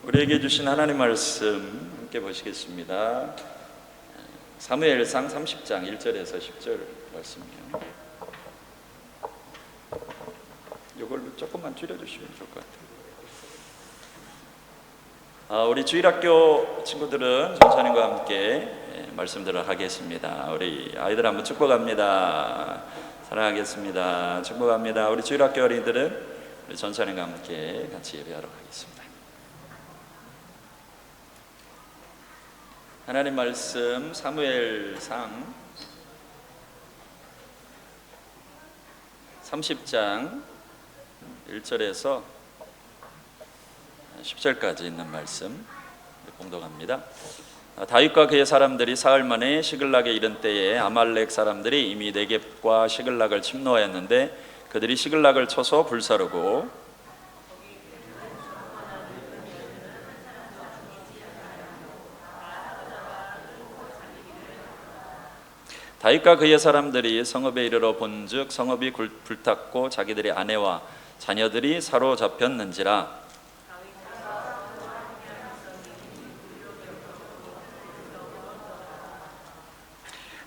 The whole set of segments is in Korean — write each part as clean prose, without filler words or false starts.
우리에게 주신 하나님 말씀 함께 보시겠습니다. 사무엘상 30장 1절에서 10절 말씀이요. 이걸로 조금만 줄여주시면 좋을 것 같아요. 우리 주일학교 친구들은 전사님과 함께 말씀들을 하겠습니다. 우리 아이들 한번 축복합니다. 사랑하겠습니다. 축복합니다. 우리 주일학교 어린이들은 우리 전사님과 함께 같이 예배하러 가겠습니다. 하나님 말씀 사무엘상 30장 1절에서 10절까지 있는 말씀 봉독합니다. 다윗과 그의 사람들이 사흘 만에 시글락에 이른 때에 아말렉 사람들이 이미 네겝과 시글락을 침노하였는데 그들이 시글락을 쳐서 불사르고 다윗과 그의 사람들이 성읍에 이르러 본즉 성읍이 불탔고 자기들의 아내와 자녀들이 사로잡혔는지라.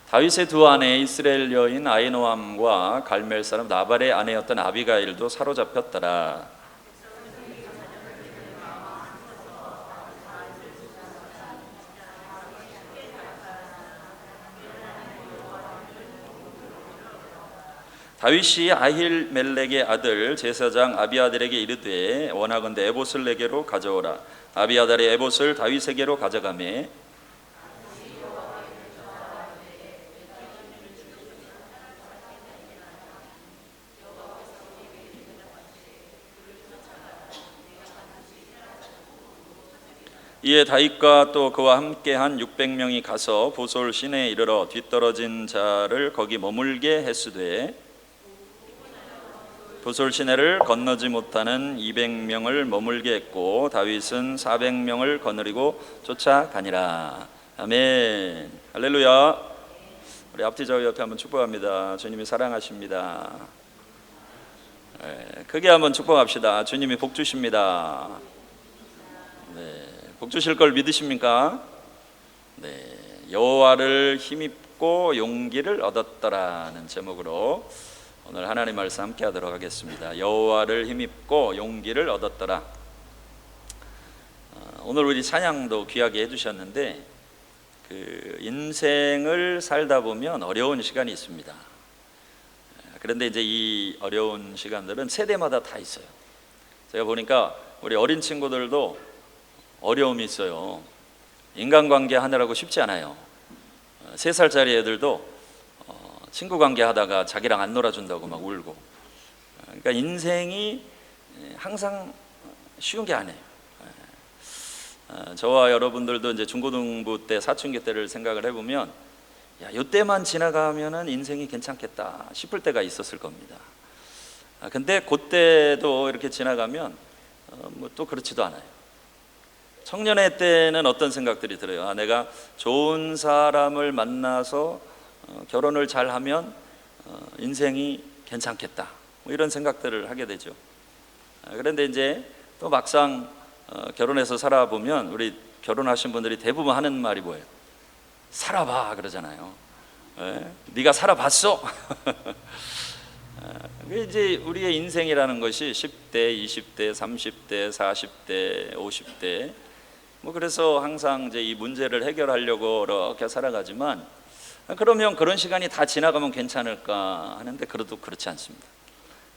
다윗의 두 아내 이스라엘 여인 아히노암과 갈멜 사람 나발의 아내였던 아비가일도 사로잡혔더라. 다윗이 아힐멜렉의 아들 제사장 아비아달에게 이르되 원하건대 에봇을 내게로 가져오라. 아비아달이 에봇을 다윗에게로 가져가매 이에 다윗과 또 그와 함께한 600명이 가서 보솔 시내에 이르러 뒤떨어진 자를 거기 머물게 했으되 보솔 시내를 건너지 못하는 200명을 머물게 했고 다윗은 400명을 거느리고 쫓아가니라. 아멘. 할렐루야. 우리 앞뒤 좌우 옆에 한번 축복합니다. 주님이 사랑하십니다. 크게 한번 축복합시다. 주님이 복 주십니다. 복 주실 걸 믿으십니까? 여호와를 힘입고 용기를 얻었더라는 제목으로 오늘 하나님 말씀 함께 하도록 하겠습니다. 여호와를 힘입고 용기를 얻었더라. 오늘 우리 찬양도 귀하게 해주셨는데 그 인생을 살다 보면 어려운 시간이 있습니다. 그런데 이제 이 어려운 시간들은 세대마다 다 있어요. 제가 보니까 우리 어린 친구들도 어려움이 있어요. 인간관계 하느라고 쉽지 않아요. 3살짜리 애들도 친구 관계 하다가 자기랑 안 놀아준다고 막 울고. 그러니까 인생이 항상 쉬운 게 아니에요. 저와 여러분들도 이제 중고등부 때 사춘기 때를 생각을 해보면 이때만 지나가면은 인생이 괜찮겠다 싶을 때가 있었을 겁니다. 근데 그때도 이렇게 지나가면 뭐 또 그렇지도 않아요. 청년의 때는 어떤 생각들이 들어요? 내가 좋은 사람을 만나서 결혼을 잘하면 인생이 괜찮겠다, 뭐 이런 생각들을 하게 되죠. 그런데 이제 또 막상 결혼해서 살아보면 우리 결혼하신 분들이 대부분 하는 말이 뭐예요? 살아봐 그러잖아요. 네가 살아봤어? 이제 우리의 인생이라는 것이 10대, 20대, 30대, 40대, 50대 뭐 그래서 항상 이제 이 문제를 해결하려고 이렇게 살아가지만 그러면 그런 시간이 다 지나가면 괜찮을까 하는데 그래도 그렇지 않습니다.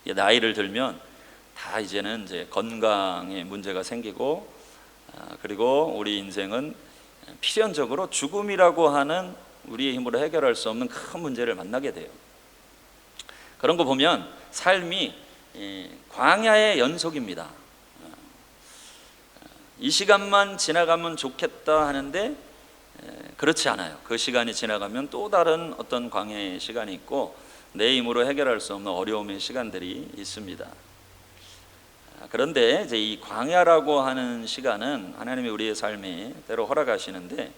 나이를 들면 다 이제는 이제 건강에 문제가 생기고 그리고 우리 인생은 필연적으로 죽음이라고 하는 우리의 힘으로 해결할 수 없는 큰 문제를 만나게 돼요. 그런 거 보면 삶이 광야의 연속입니다. 이 시간만 지나가면 좋겠다 하는데 그렇지 않아요. 그 시간이 지나가면 또 다른 어떤 광야의 시간이 있고 내 힘으로 해결할 수 없는 어려움의 시간들이 있습니다. 그런데 이제 이 광야라고 하는 시간은 하나님이 우리의 삶에 때로 허락하시는데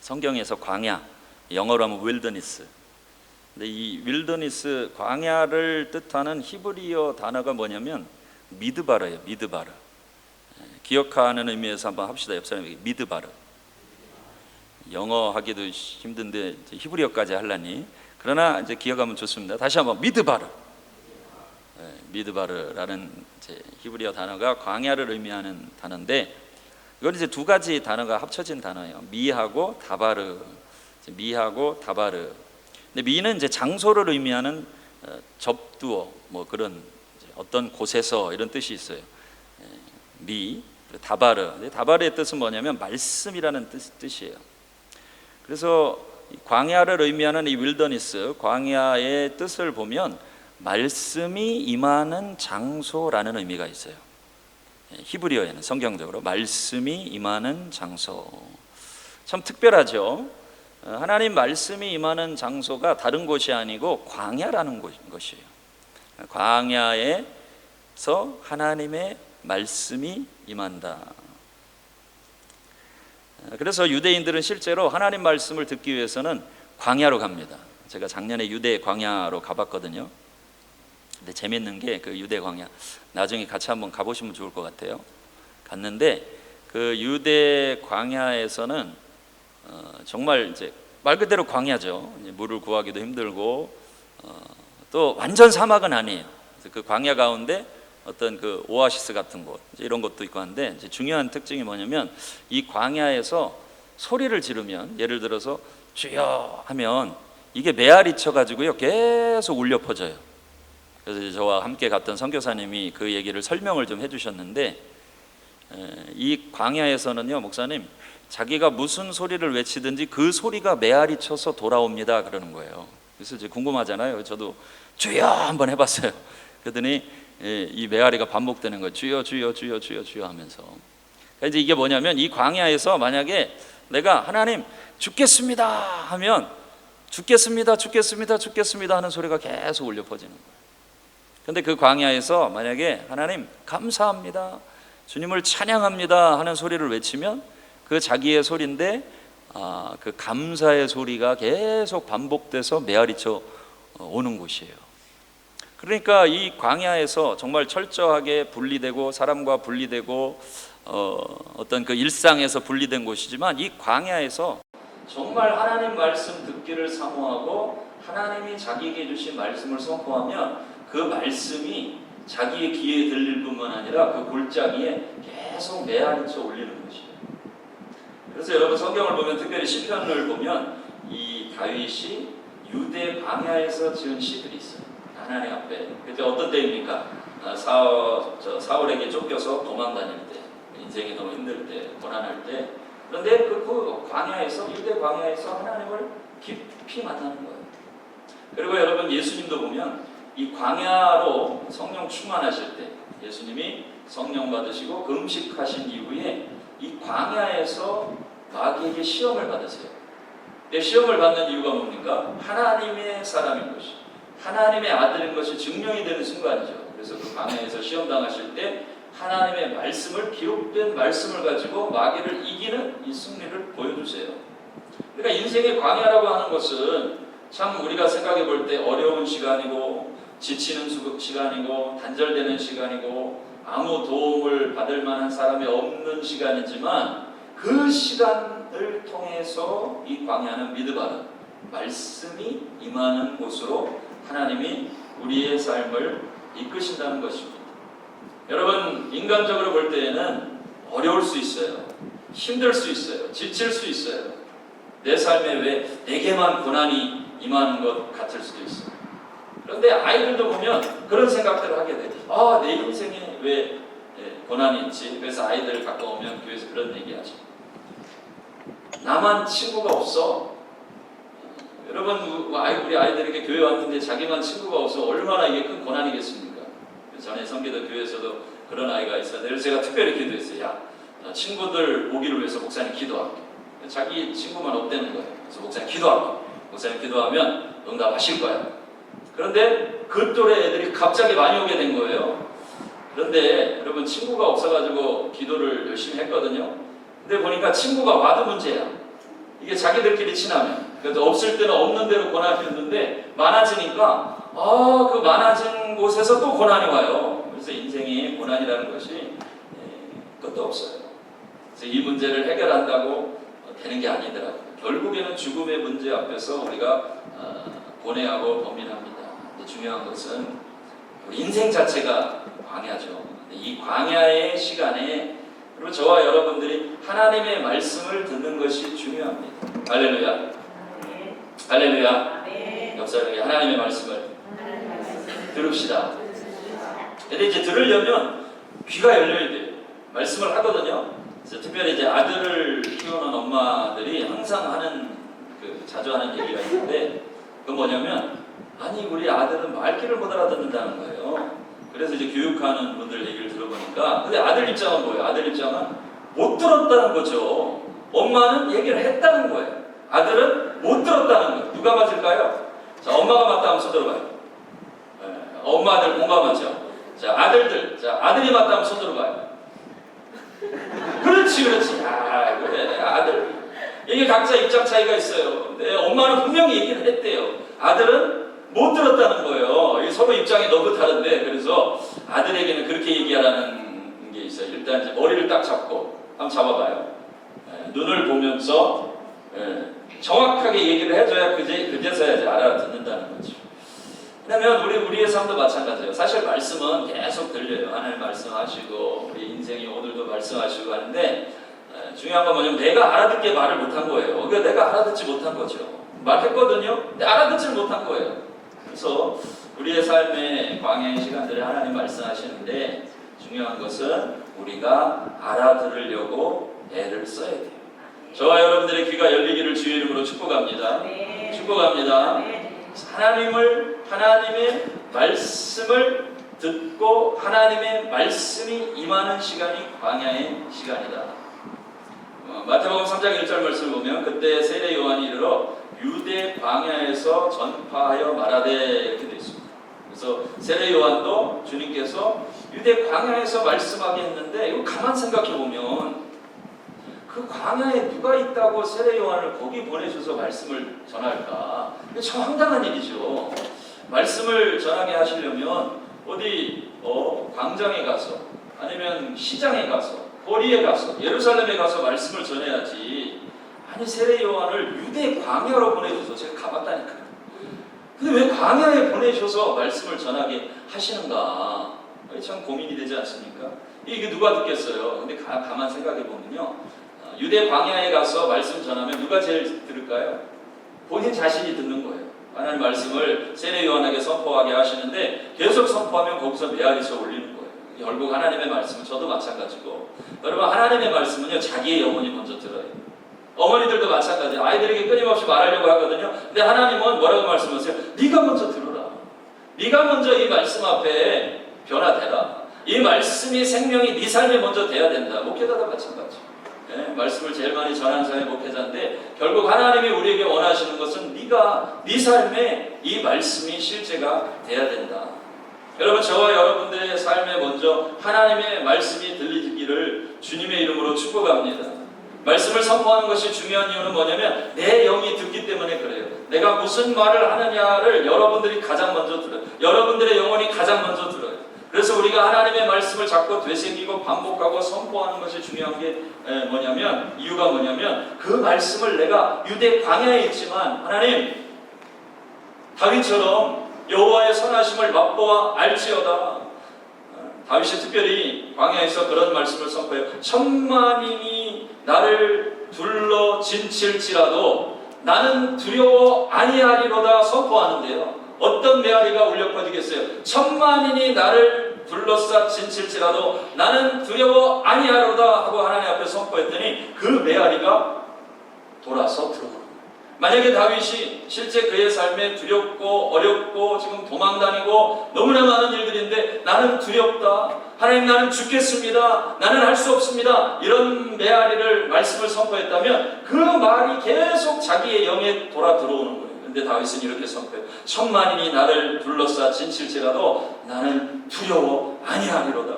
성경에서 광야, 영어로 하면 윌더니스. 근데 이 윌더니스 광야를 뜻하는 히브리어 단어가 뭐냐면 미드바르예요. 미드바르. 기억하는 의미에서 한번 합시다. 옆 사람에게 미드바르. 영어 하기도 힘든데 이제 히브리어까지 하려니, 그러나 이제 기억하면 좋습니다. 다시 한번 미드바르. 미드바르라는 이제 히브리어 단어가 광야를 의미하는 단어인데, 이건 이제 두 가지 단어가 합쳐진 단어예요. 미하고 다바르. 미하고 다바르. 근데 미는 이제 장소를 의미하는 접두어, 뭐 그런 어떤 곳에서 이런 뜻이 있어요. 미. 다바르. 다바르의 뜻은 뭐냐면 말씀이라는 뜻이에요. 그래서 광야를 의미하는 이 윌더니스, 광야의 뜻을 보면 말씀이 임하는 장소라는 의미가 있어요. 히브리어에는 성경적으로 말씀이 임하는 장소. 참 특별하죠. 하나님 말씀이 임하는 장소가 다른 곳이 아니고 광야라는 것이에요. 광야에서 하나님의 말씀이 임한다. 그래서 유대인들은 실제로 하나님 말씀을 듣기 위해서는 광야로 갑니다. 제가 작년에 유대 광야로 가봤거든요. 근데 재밌는 게 그 유대 광야, 나중에 같이 한번 가보시면 좋을 것 같아요. 갔는데 그 유대 광야에서는 정말 이제 말 그대로 광야죠. 물을 구하기도 힘들고 또 완전 사막은 아니에요. 그래서 그 광야 가운데 어떤 그 오아시스 같은 곳 이런 것도 있고 한데, 이제 중요한 특징이 뭐냐면 이 광야에서 소리를 지르면, 예를 들어서 주여 하면 이게 메아리 쳐가지고요 계속 울려 퍼져요. 그래서 이제 저와 함께 갔던 선교사님이 그 얘기를 설명을 좀 해주셨는데, 이 광야에서는요 목사님, 자기가 무슨 소리를 외치든지 그 소리가 메아리 쳐서 돌아옵니다 그러는 거예요. 그래서 이제 궁금하잖아요. 저도 주여 한번 해봤어요. 그랬더니 이 메아리가 반복되는 거예요. 주여 주여 주여 주여 주여 하면서. 그러니까 이제 이게 뭐냐면, 이 광야에서 만약에 내가 하나님 죽겠습니다 하면 죽겠습니다 죽겠습니다 죽겠습니다 하는 소리가 계속 울려 퍼지는 거예요. 근데 그 광야에서 만약에 하나님 감사합니다, 주님을 찬양합니다 하는 소리를 외치면 그 자기의 소리인데 그 감사의 소리가 계속 반복돼서 메아리쳐 오는 곳이에요. 그러니까 이 광야에서 정말 철저하게 분리되고 사람과 분리되고 어떤 그 일상에서 분리된 곳이지만, 이 광야에서 정말 하나님 말씀 듣기를 사모하고 하나님이 자기에게 주신 말씀을 선포하면 그 말씀이 자기의 귀에 들릴 뿐만 아니라 그 골짜기에 계속 메아리쳐 올리는 것이에요. 그래서 여러분 성경을 보면, 특별히 시편을 보면 이 다윗이 유대 광야에서 지은 시들이 있어요. 하나님 앞에. 그때 어떤 때입니까? 사울에게 쫓겨서 도망 다닐 때, 인생이 너무 힘들 때, 고난할 때. 그런데 그 광야에서, 유대 광야에서 하나님을 깊이 만나는 거예요. 그리고 여러분 예수님도 보면 이 광야로 성령 충만하실 때, 예수님이 성령 받으시고 금식하신 이후에 이 광야에서 마귀에게 시험을 받으세요. 근데 시험을 받는 이유가 뭡니까? 하나님의 사람인 것이, 하나님의 아들인 것이 증명이 되는 순간이죠. 그래서 그 광야에서 시험 당하실 때 하나님의 말씀을, 기록된 말씀을 가지고 마귀를 이기는 이 승리를 보여주세요. 그러니까 인생의 광야라고 하는 것은 참 우리가 생각해 볼 때 어려운 시간이고, 지치는 시간이고, 단절되는 시간이고, 아무 도움을 받을 만한 사람이 없는 시간이지만, 그 시간을 통해서 이 광야는 미드바르, 말씀이 임하는 곳으로 하나님이 우리의 삶을 이끄신다는 것입니다. 여러분, 인간적으로 볼 때에는 어려울 수 있어요. 힘들 수 있어요. 지칠 수 있어요. 내 삶에 왜 내게만 고난이 임하는 것 같을 수도 있어요. 그런데 아이들도 보면 그런 생각들을 하게 돼요. 내 인생에 왜 고난이 있지? 그래서 아이들 갖고 오면 교회에서 그런 얘기하죠. 나만 친구가 없어. 여러분, 우리 아이들에게 교회 왔는데 자기만 친구가 없어 얼마나 이게 큰 고난이겠습니까? 전에 성기도 교회에서도 그런 아이가 있었는데, 그래서 제가 특별히 기도했어요. 야, 친구들 오기를 위해서 목사님 기도할게. 자기 친구만 없다는 거예요. 그래서 목사님 기도할게. 목사님 기도하면 응답하실 거야. 그런데 그 또래 애들이 갑자기 많이 오게 된 거예요. 그런데 여러분, 친구가 없어가지고 기도를 열심히 했거든요. 근데 보니까 친구가 와도 문제야. 이게 자기들끼리 친하면. 그래서 없을 때는 없는 대로 고난이 있는데, 많아지니까 그 많아진 곳에서 또 고난이 와요. 그래서 인생이 고난이라는 것이 그것도 없어요. 그래서 이 문제를 해결한다고 되는 게 아니더라고요. 결국에는 죽음의 문제 앞에서 우리가 고뇌하고 고민합니다. 근데 중요한 것은 우리 인생 자체가 광야죠. 이 광야의 시간에 그리고 저와 여러분들이 하나님의 말씀을 듣는 것이 중요합니다. 할렐루야. 할렐루야. 옆 사람에게 하나님의 말씀을 들읍시다. 근데 이제 들으려면 귀가 열려야 돼요. 말씀을 하거든요. 그래서 특별히 이제 아들을 키우는 엄마들이 항상 하는 자주 하는 얘기가 있는데 그건 뭐냐면 아니 우리 아들은 말귀를 못 알아듣는다는 거예요. 그래서 이제 교육하는 분들 얘기를 들어보니까 근데 아들 입장은 뭐예요? 아들 입장은 못 들었다는 거죠. 엄마는 얘기를 했다는 거예요. 아들은 못 들었다는 거예요. 누가 맞을까요? 자, 엄마가 맞다 하면 손들어봐요. 엄마 아들 공감하죠? 자, 아들들. 자, 아들이 맞다 하면 손들어봐요. 그렇지. 아, 그래. 아들. 이게 각자 입장 차이가 있어요. 근데 엄마는 분명히 얘기를 했대요. 아들은 못 들었다는 거예요. 서로 입장이 너무 다른데 그래서 아들에게는 그렇게 얘기하라는 게 있어요. 일단 이제 머리를 딱 잡고 한번 잡아봐요. 눈을 보면서 정확하게 얘기를 해줘야 그제서야 이제 알아듣는다는 거죠. 왜냐면 우리의 삶도 마찬가지예요. 사실 말씀은 계속 들려요. 하나님 말씀하시고 우리 인생이 오늘도 말씀하시고 하는데 중요한 건 뭐냐면 내가 알아듣게 말을 못한 거예요. 그러니까 내가 알아듣지 못한 거죠. 말했거든요. 근데 알아듣지 못한 거예요. 그래서 우리의 삶의 광야의 시간들에 하나님 말씀하시는데 중요한 것은 우리가 알아들으려고 애를 써야 돼요. 저와 여러분들의 귀가 열리기를 주의 이름으로 축복합니다. 축복합니다. 하나님의 말씀을 듣고 하나님의 말씀이 임하는 시간이 광야의 시간이다. 마태복음 3장 1절 말씀을 보면 그때 세례 요한이 이르러 유대 광야에서 전파하여 말하되 이렇게 되어 있습니다. 그래서 세례 요한도 주님께서 유대 광야에서 말씀하게 했는데 이거 가만 생각해 보면 그 광야에 누가 있다고 세례 요한을 거기 보내셔서 말씀을 전할까? 참 황당한 일이죠. 말씀을 전하게 하시려면 어디 광장에 가서 아니면 시장에 가서 거리에 가서 예루살렘에 가서 말씀을 전해야지. 아니 세례 요한을 유대 광야로 보내셔서 제가 가봤다니까요. 근데 왜 광야에 보내셔서 말씀을 전하게 하시는가? 참 고민이 되지 않습니까? 이게 누가 듣겠어요? 근데 가만 생각해 보면요. 유대 광야에 가서 말씀 전하면 누가 제일 들을까요? 본인 자신이 듣는 거예요. 하나님 말씀을 세례 요한에게 선포하게 하시는데 계속 선포하면 거기서 메아리쳐 올리는 거예요. 결국 하나님의 말씀은 저도 마찬가지고 여러분 하나님의 말씀은요 자기의 영혼이 먼저 들어요. 어머니들도 마찬가지예요. 아이들에게 끊임없이 말하려고 하거든요. 근데 하나님은 뭐라고 말씀하세요? 네가 먼저 들어라. 네가 먼저 이 말씀 앞에 변화되라. 이 말씀이 생명이 네 삶에 먼저 돼야 된다. 목회자도 마찬가지. 네, 말씀을 제일 많이 전하는 사람이 목회자인데 결국 하나님이 우리에게 원하시는 것은 네가 네 삶에 이 말씀이 실제가 돼야 된다. 여러분 저와 여러분들의 삶에 먼저 하나님의 말씀이 들리기를 주님의 이름으로 축복합니다. 말씀을 선포하는 것이 중요한 이유는 뭐냐면 내 영이 듣기 때문에 그래요. 내가 무슨 말을 하느냐를 여러분들이 가장 먼저 들어요. 여러분들의 영혼이 가장 먼저 들어요. 그래서 우리가 하나님의 말씀을 자꾸 되새기고 반복하고 선포하는 것이 중요한 게 뭐냐면 이유가 뭐냐면 그 말씀을 내가 유대 광야에 있지만 하나님 다윗처럼 여호와의 선하심을 맛보아 알지어다. 다윗이 특별히 광야에서 그런 말씀을 선포해요. 천만인이 나를 둘러 진칠지라도 나는 두려워 아니하리로다 선포하는데요. 어떤 메아리가 울려 퍼지겠어요? 천만인이 나를 둘러싸 진칠지라도 나는 두려워 아니하리로다 하고 하나님 앞에 선포했더니 그 메아리가 돌아서 들어오는 거예요. 만약에 다윗이 실제 그의 삶에 두렵고 어렵고 지금 도망다니고 너무나 많은 일들인데 나는 두렵다. 하나님 나는 죽겠습니다. 나는 할 수 없습니다. 이런 메아리를 말씀을 선포했다면 그 말이 계속 자기의 영에 돌아 들어오는 거예요. 근데 다윗은 이렇게 선포해요. 천만인이 나를 둘러싸 진칠지라도 나는 두려워 아니하리로다.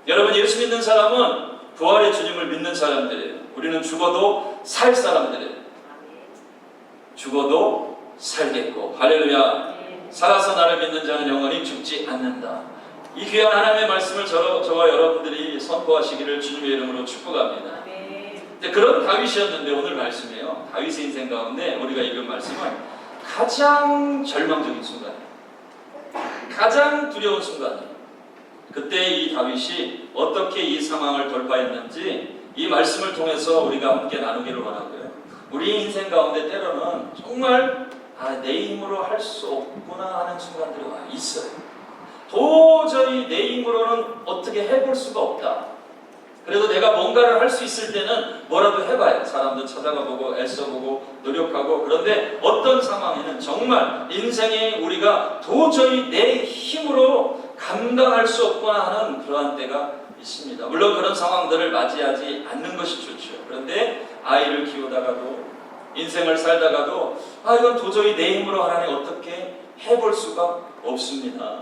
여러분 예수 믿는 사람은 부활의 주님을 믿는 사람들이에요. 우리는 죽어도 살 사람들이에요. 죽어도 살겠고 할렐루야. 살아서 나를 믿는 자는 영원히 죽지 않는다. 이 귀한 하나님의 말씀을 저와 여러분들이 선포하시기를 주님의 이름으로 축복합니다. 그런 다윗이었는데 오늘 말씀이에요. 다윗의 인생 가운데 우리가 읽은 말씀은 가장 절망적인 순간이에요. 가장 두려운 순간이에요. 그때 이 다윗이 어떻게 이 상황을 돌파했는지 이 말씀을 통해서 우리가 함께 나누기를 원하고요. 우리 인생 가운데 때로는 정말 내 힘으로 할 수 없구나 하는 순간들이 있어요. 도저히 내 힘으로는 어떻게 해볼 수가 없다. 그래도 내가 뭔가를 할 수 있을 때는 뭐라도 해봐요. 사람도 찾아가보고 애써보고 노력하고. 그런데 어떤 상황에는 정말 인생에 우리가 도저히 내 힘으로 감당할 수 없거나 하는 그러한 때가 있습니다. 물론 그런 상황들을 맞이하지 않는 것이 좋죠. 그런데 아이를 키우다가도 인생을 살다가도 이건 도저히 내 힘으로 하나님 어떻게 해볼 수가 없습니다.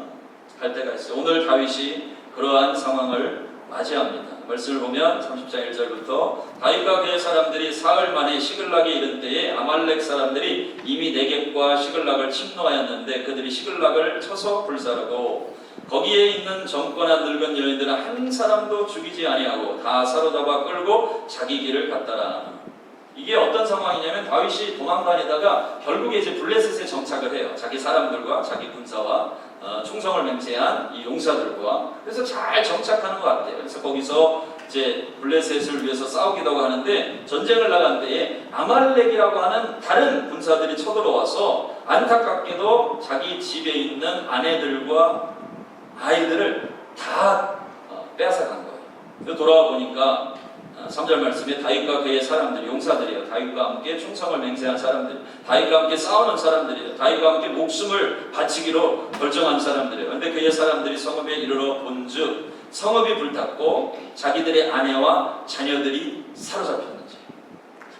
할 때가 있어요. 오늘 다윗이 그러한 상황을 맞이합니다. 말씀을 보면 30장 1절부터 다윗과 그의 사람들이 사흘 만에 시글락에 이른 때에 아말렉 사람들이 이미 네겝과 시글락을 침노하였는데 그들이 시글락을 쳐서 불사르고 거기에 있는 젊거나 늙은 여인들은 한 사람도 죽이지 아니하고 다 사로잡아 끌고 자기 길을 갔더라. 이게 어떤 상황이냐면 다윗이 도망다니다가 결국에 이제 블레셋에 정착을 해요. 자기 사람들과 자기 군사와 충성을 맹세한 이 용사들과. 그래서 잘 정착하는 것 같아요. 그래서 거기서 이제 블레셋을 위해서 싸우기도 하는데 전쟁을 나간 때에 아말렉이라고 하는 다른 군사들이 쳐들어와서 안타깝게도 자기 집에 있는 아내들과 아이들을 다 빼앗아간 거예요. 그래서 돌아와 보니까 3절 말씀에 다윗과 그의 사람들이 용사들이에요. 다윗과 함께 충성을 맹세한 사람들, 다윗과 함께 싸우는 사람들이에요. 다윗과 함께 목숨을 바치기로 결정한 사람들이에요. 그런데 그의 사람들이 성읍에 이르러 본즉 성읍이 불탔고 자기들의 아내와 자녀들이 사로잡혔는지.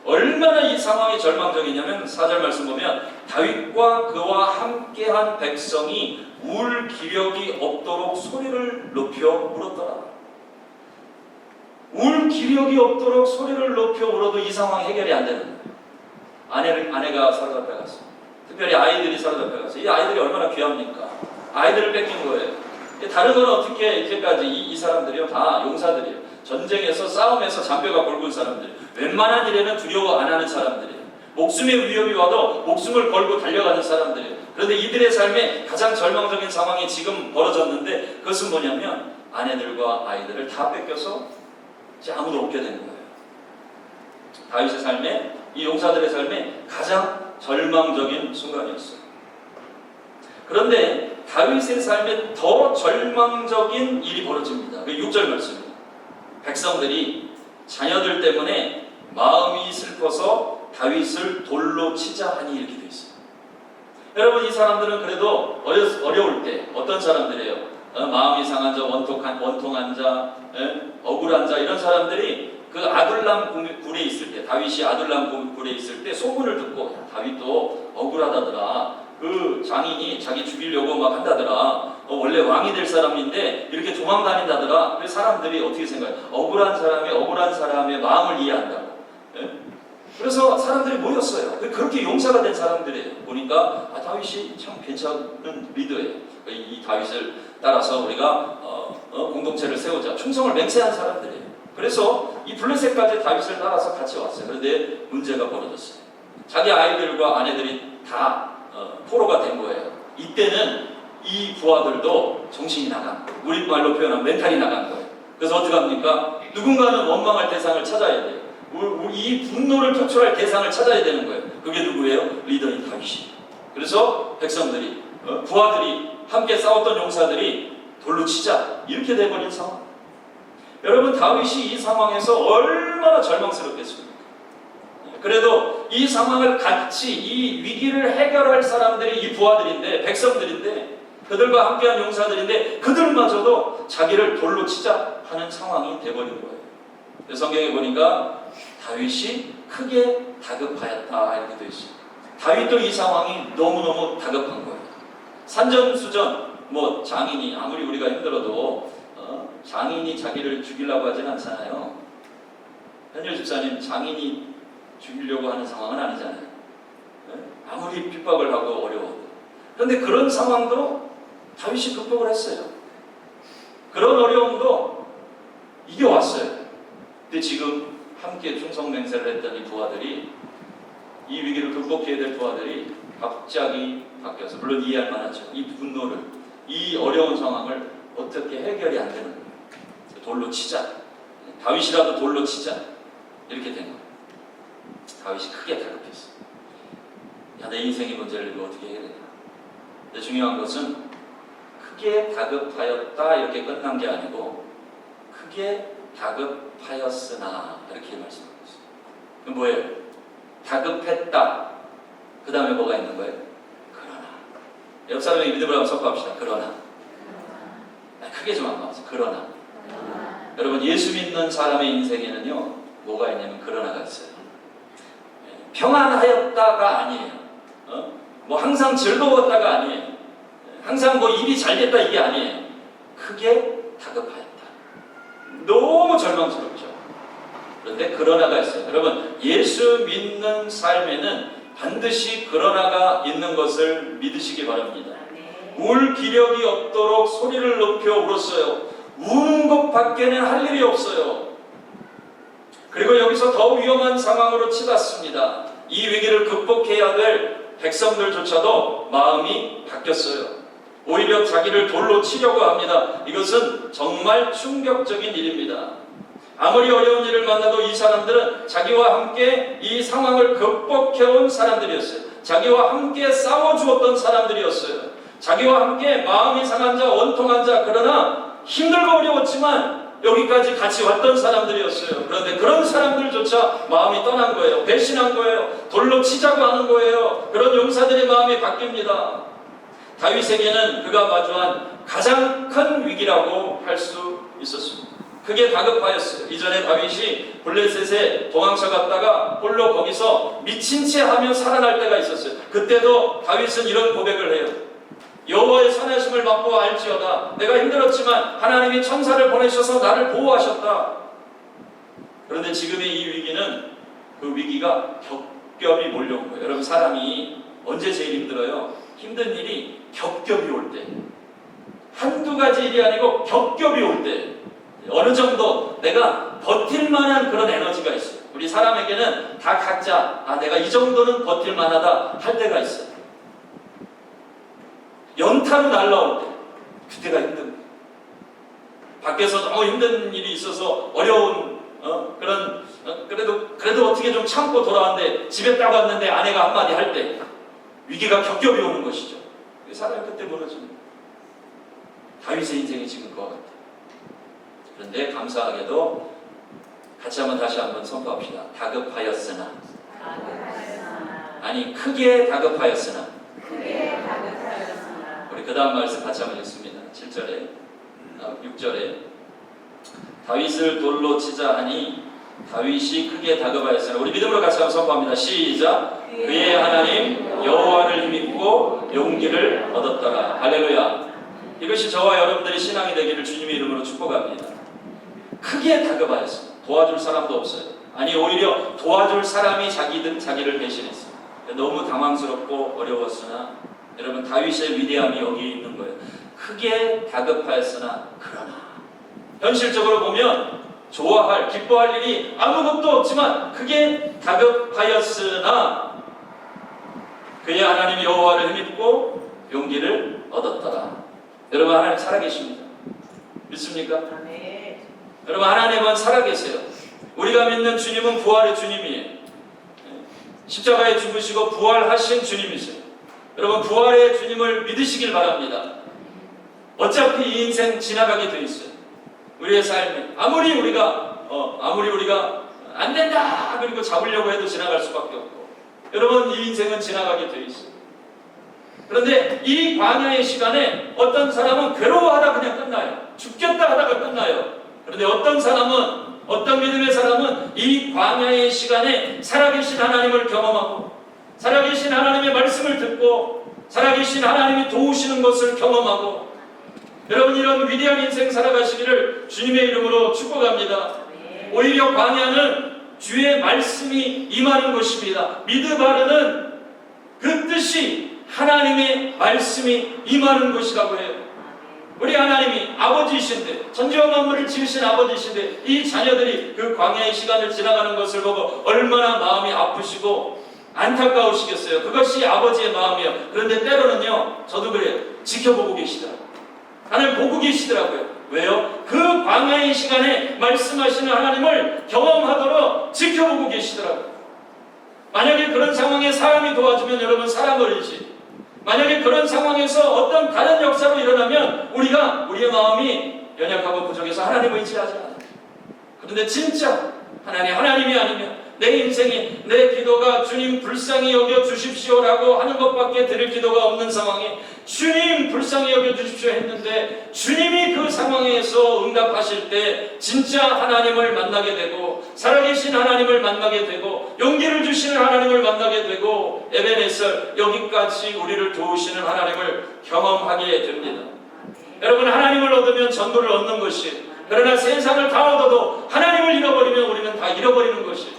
얼마나 이 상황이 절망적이냐면 4절 말씀 보면 다윗과 그와 함께한 백성이 울 기력이 없도록 소리를 높여 울었더라. 울 기력이 없도록 소리를 높여 울어도 이 상황이 해결이 안 되는 거예요. 아내가 사로잡혀갔어. 특별히 아이들이 사로잡혀갔어. 이 아이들이 얼마나 귀합니까? 아이들을 뺏긴 거예요. 다른 건 어떻게 이제까지 이 사람들이요 다 용사들이에요. 전쟁에서 싸움에서 잔뼈가 굵은 사람들, 웬만한 일에는 두려워 안 하는 사람들이에요. 목숨의 위협이 와도 목숨을 걸고 달려가는 사람들이에요. 그런데 이들의 삶에 가장 절망적인 상황이 지금 벌어졌는데 그것은 뭐냐면 아내들과 아이들을 다 뺏겨서 이제 아무도 없게 된 거예요. 다윗의 삶에, 이 용사들의 삶에 가장 절망적인 순간이었어요. 그런데 다윗의 삶에 더 절망적인 일이 벌어집니다. 그 6절 말씀입니다. 백성들이 자녀들 때문에 마음이 슬퍼서 다윗을 돌로 치자 하니 이렇게 되어 있어요. 여러분 이 사람들은 그래도 어려울 때 어떤 사람들이에요? 마음이 상한 자, 원통한 자, 억울한 자 이런 사람들이 그 아둘람 굴에 있을 때 다윗이 아둘람 굴에 있을 때 소문을 듣고 다윗도 억울하다더라. 그 장인이 자기 죽이려고 막 한다더라. 원래 왕이 될 사람인데 이렇게 도망다닌다더라. 그래서 사람들이 어떻게 생각해요? 억울한 사람의 마음을 이해한다고. 그래서 사람들이 모였어요. 그렇게 용사가 된 사람들이에요. 보니까 다윗이 참 괜찮은 리더예요. 이 다윗을 따라서 우리가 공동체를 세우자. 충성을 맹세한 사람들이에요. 그래서 이 블레셋까지 다윗을 따라서 같이 왔어요. 그런데 문제가 벌어졌어요. 자기 아이들과 아내들이 다 포로가 된 거예요. 이때는 이 부하들도 정신이 나간 거예요. 우리 말로 표현하면 멘탈이 나간 거예요. 그래서 어떻게 합니까? 누군가는 원망할 대상을 찾아야 돼요. 이 분노를 표출할 대상을 찾아야 되는 거예요. 그게 누구예요? 리더인 다윗이. 그래서 백성들이 부하들이 함께 싸웠던 용사들이 돌로 치자 이렇게 돼버린 상황. 여러분 다윗이 이 상황에서 얼마나 절망스럽겠습니까? 그래도 이 상황을 같이 이 위기를 해결할 사람들이 이 부하들인데 백성들인데 그들과 함께한 용사들인데 그들마저도 자기를 돌로 치자 하는 상황이 돼버린 거예요. 성경에 보니까 다윗이 크게 다급하였다 이렇게 되어 있어요. 다윗도 이 상황이 너무너무 다급한 거예요. 산전수전 장인이 아무리 우리가 힘들어도 장인이 자기를 죽이려고 하진 않잖아요. 현열 집사님 장인이 죽이려고 하는 상황은 아니잖아요. 아무리 핍박을 하고 어려워도. 그런데 그런 상황도 다윗이 극복을 했어요. 그런 어려움도 이겨왔어요. 근데 지금 함께 충성맹세를 했던 이 부하들이, 이 위기를 극복해야 될 부하들이 갑자기 바뀌어서, 물론 이해할 만하죠. 이 분노를, 이 어려운 상황을 어떻게 해결이 안 되는 거예요. 돌로 치자, 다윗이라도 돌로 치자, 이렇게 된 거예요. 다윗이 크게 다급했어. 야, 내 인생의 문제를 이거 어떻게 해야 되나. 근데 중요한 것은 크게 다급하였다 이렇게 끝난 게 아니고 크게 다급하였으나 이렇게 말씀하고 있어요. 그럼 뭐예요? 다급했다. 그 다음에 뭐가 있는 거예요? 그러나. 옆 사람에게 믿음을 한번 선포합시다. 그러나. 크게 좀 한번 하세요. 그러나. 여러분, 예수 믿는 사람의 인생에는요, 뭐가 있냐면 그러나가 있어요. 평안하였다가 아니에요. 뭐 항상 즐거웠다가 아니에요. 항상 뭐 일이 잘 됐다 이게 아니에요. 크게 다급하였다. 너무 절망스럽죠. 그런데 그러나가 있어요. 여러분, 예수 믿는 삶에는 반드시 그러나가 있는 것을 믿으시기 바랍니다. 울 기력이 없도록 소리를 높여 울었어요. 우는 것밖에는 할 일이 없어요. 그리고 여기서 더 위험한 상황으로 치닫습니다. 이 위기를 극복해야 될 백성들조차도 마음이 바뀌었어요. 오히려 자기를 돌로 치려고 합니다. 이것은 정말 충격적인 일입니다. 아무리 어려운 일을 만나도 이 사람들은 자기와 함께 이 상황을 극복해온 사람들이었어요. 자기와 함께 싸워주었던 사람들이었어요. 자기와 함께 마음이 상한 자, 원통한 자, 그러나 힘들고 어려웠지만 여기까지 같이 왔던 사람들이었어요. 그런데 그런 사람들조차 마음이 떠난 거예요. 배신한 거예요. 돌로 치자고 하는 거예요. 그런 용사들의 마음이 바뀝니다. 다윗에게는 그가 마주한 가장 큰 위기라고 할 수 있었습니다. 그게 다급하였어요. 이전에 다윗이 블레셋에 도망쳐 갔다가 홀로 거기서 미친 채 하며 살아날 때가 있었어요. 그때도 다윗은 이런 고백을 해요. 여호와의 선하심을 맛보아 알지어다. 내가 힘들었지만 하나님이 천사를 보내셔서 나를 보호하셨다. 그런데 지금의 이 위기는 그 위기가 겹겹이 몰려온 거예요. 여러분, 사람이 언제 제일 힘들어요? 힘든 일이 겹겹이 올 때. 한두 가지 일이 아니고 겹겹이 올 때. 어느 정도 내가 버틸 만한 그런 에너지가 있어요. 우리 사람에게는 다 각자 내가 이 정도는 버틸 만하다 할 때가 있어요. 연타로 날라올 때, 그때가 힘든 거예요. 밖에서 너무 힘든 일이 있어서 어려운 그래도 어떻게 좀 참고 돌아왔는데 집에 딱 왔는데 아내가 한마디 할 때 위기가 겹겹이 오는 것이죠. 사람이 그때 무너집니다. 다윗의 인생이 지금 그와 같아요. 그런데 감사하게도 같이 다시 한번 선포합시다. 다급하였으나. 아니, 크게 다급하였으나. 우리 그 다음 말씀 같이 한번 읽습니다. 7절에 6절에 다윗을 돌로 치자 하니 다윗이 크게 다급하였으나. 우리 믿음으로 같이 한번 선포합니다. 시작. 그의 하나님 여호와를 힘입고 용기를 얻었더라. 할렐루야. 이것이 저와 여러분들의 신앙이 되기를 주님의 이름으로 축복합니다. 크게 다급하였습니다. 도와줄 사람도 없어요. 아니, 오히려 도와줄 사람이 자기를 배신했어요. 너무 당황스럽고 어려웠으나 여러분, 다윗의 위대함이 여기 있는 거예요. 크게 다급하였으나 그러나. 현실적으로 보면 좋아할, 기뻐할 일이 아무것도 없지만 크게 다급하였으나 그의 하나님 여호와를 힘입고 용기를 얻었더라. 여러분, 하나님 살아계십니다. 믿습니까? 네. 여러분, 하나님은 살아계세요. 우리가 믿는 주님은 부활의 주님이에요. 십자가에 죽으시고 부활하신 주님이세요. 여러분, 부활의 주님을 믿으시길 바랍니다. 어차피 이 인생 지나가게 돼 있어요. 우리의 삶이 아무리 우리가 안 된다 그리고 잡으려고 해도 지나갈 수밖에 없고, 여러분, 이 인생은 지나가게 돼 있어요. 그런데 이 광야의 시간에 어떤 사람은 괴로워하다 그냥 끝나요. 죽겠다 하다가 끝나요. 그런데 어떤 믿음의 사람은 이 광야의 시간에 살아계신 하나님을 경험하고 살아계신 하나님의 말씀을 듣고 살아계신 하나님이 도우시는 것을 경험하고, 여러분, 이런 위대한 인생 살아가시기를 주님의 이름으로 축복합니다. 오히려 광야는 주의 말씀이 임하는 곳입니다. 미드바르는 그 뜻이 하나님의 말씀이 임하는 곳이라고 해요. 우리 하나님이 아버지이신데, 천지와 만물을 지으신 아버지이신데 이 자녀들이 그 광야의 시간을 지나가는 것을 보고 얼마나 마음이 아프시고 안타까우시겠어요. 그것이 아버지의 마음이에요. 그런데 때로는요, 저도 그래요. 지켜보고 계시더라고요. 하나님 보고 계시더라고요. 왜요? 그 광야의 시간에 말씀하시는 하나님을 경험하도록 지켜보고 계시더라고요. 만약에 그런 상황에 사람이 도와주면 여러분 살아버리지. 만약에 그런 상황에서 어떤 다른 역사로 일어나면 우리의 마음이 연약하고 부족해서 하나님을 의지하지 않아요. 그런데 진짜 하나님이 아니면 내 인생이, 내 기도가 주님 불쌍히 여겨 주십시오라고 하는 것밖에 드릴 기도가 없는 상황에 주님 불쌍히 여겨 주십시오 했는데 주님이 그 상황에서 응답하실 때 진짜 하나님을 만나게 되고 살아계신 하나님을 만나게 되고 용기를 주시는 하나님을 만나게 되고 에베네셀 여기까지 우리를 도우시는 하나님을 경험하게 됩니다. 여러분, 하나님을 얻으면 전부를 얻는 것이, 그러나 세상을 다 얻어도 하나님을 잃어버리면 우리는 다 잃어버리는 것이,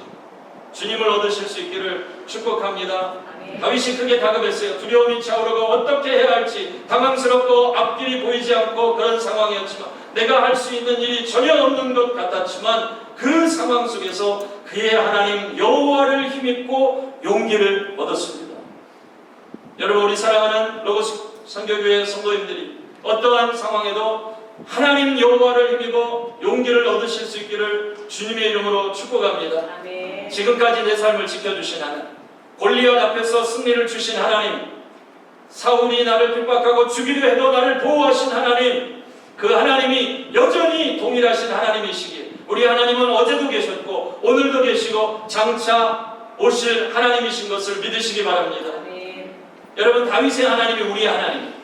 주님을 얻으실 수 있기를 축복합니다. 다윗이 크게 다급했어요. 두려움이 차오르고 어떻게 해야 할지 당황스럽고 앞길이 보이지 않고 그런 상황이었지만, 내가 할 수 있는 일이 전혀 없는 것 같았지만 그 상황 속에서 그의 하나님 여호와를 힘입고 용기를 얻었습니다. 여러분, 우리 사랑하는 로고스 선교교회 성도님들이 어떠한 상황에도 하나님 여호와를 힘입어 용기를 얻으실 수 있기를 주님의 이름으로 축복합니다. 아멘. 지금까지 내 삶을 지켜주신 하나님, 골리앗 앞에서 승리를 주신 하나님, 사울이 나를 핍박하고 죽이려 해도 나를 보호하신 하나님, 그 하나님이 여전히 동일하신 하나님이시기에 우리 하나님은 어제도 계셨고 오늘도 계시고 장차 오실 하나님이신 것을 믿으시기 바랍니다. 아멘. 여러분, 다윗의 하나님이 우리 하나님,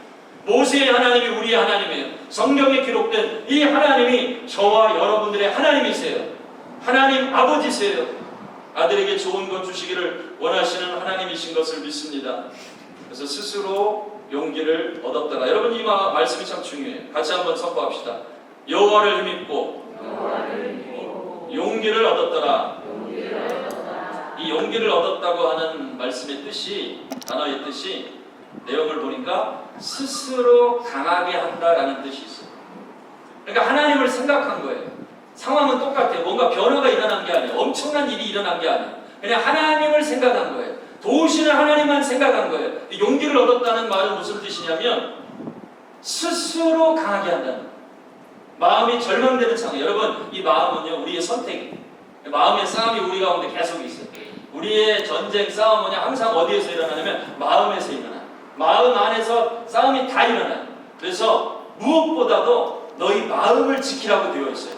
모세의 하나님이 우리의 하나님이에요. 성경에 기록된 이 하나님이 저와 여러분들의 하나님이세요. 하나님 아버지세요. 아들에게 좋은 것 주시기를 원하시는 하나님이신 것을 믿습니다. 그래서 스스로 용기를 얻었다가, 여러분 이 말씀이 참 중요해요. 같이 한번 선포합시다. 여호와를 힘입고 용기를 얻었더라. 이 용기를 얻었다고 하는 말씀의 뜻이, 단어의 뜻이, 내용을 보니까 스스로 강하게 한다라는 뜻이 있어요. 그러니까 하나님을 생각한 거예요. 상황은 똑같아요. 뭔가 변화가 일어난 게 아니에요. 엄청난 일이 일어난 게 아니에요. 그냥 하나님을 생각한 거예요. 도우시는 하나님만 생각한 거예요. 용기를 얻었다는 말은 무슨 뜻이냐면 스스로 강하게 한다는 거예요. 마음이 절망되는 상황. 여러분, 이 마음은요, 우리의 선택이에요. 마음의 싸움이 우리 가운데 계속 있어요. 우리의 전쟁, 싸움은 항상 어디에서 일어나냐면 마음에서 일어나요. 마음 안에서 싸움이 다 일어나요. 그래서 무엇보다도 너희 마음을 지키라고 되어 있어요.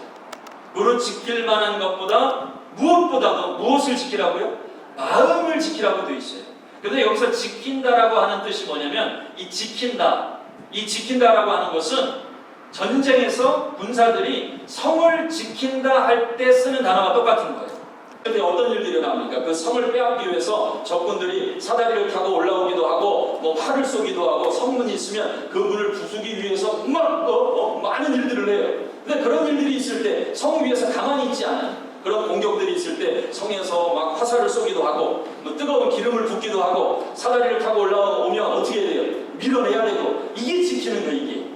무릇 지킬 만한 것보다 무엇보다도 무엇을 지키라고요? 마음을 지키라고 되어 있어요. 그런데 여기서 지킨다라고 하는 뜻이 뭐냐면 이 지킨다라고 하는 것은 전쟁에서 군사들이 성을 지킨다 할 때 쓰는 단어와 똑같은 거예요. 그런데 어떤 일들이 나옵니까? 그 성을 빼앗기 위해서 적군들이 사다리를 타고 올라오기도 하고 활을 쏘기도 하고 성문이 있으면 그 문을 부수기 위해서 많은 일들을 해요. 근데 그런 일들이 있을 때 성 위에서 가만히 있지 않아요. 그런 공격들이 있을 때 성에서 막 화살을 쏘기도 하고 뜨거운 기름을 붓기도 하고 사다리를 타고 올라오면 어떻게 해야 돼요? 밀어내야 되고, 이게 지키는 거예요. 이게.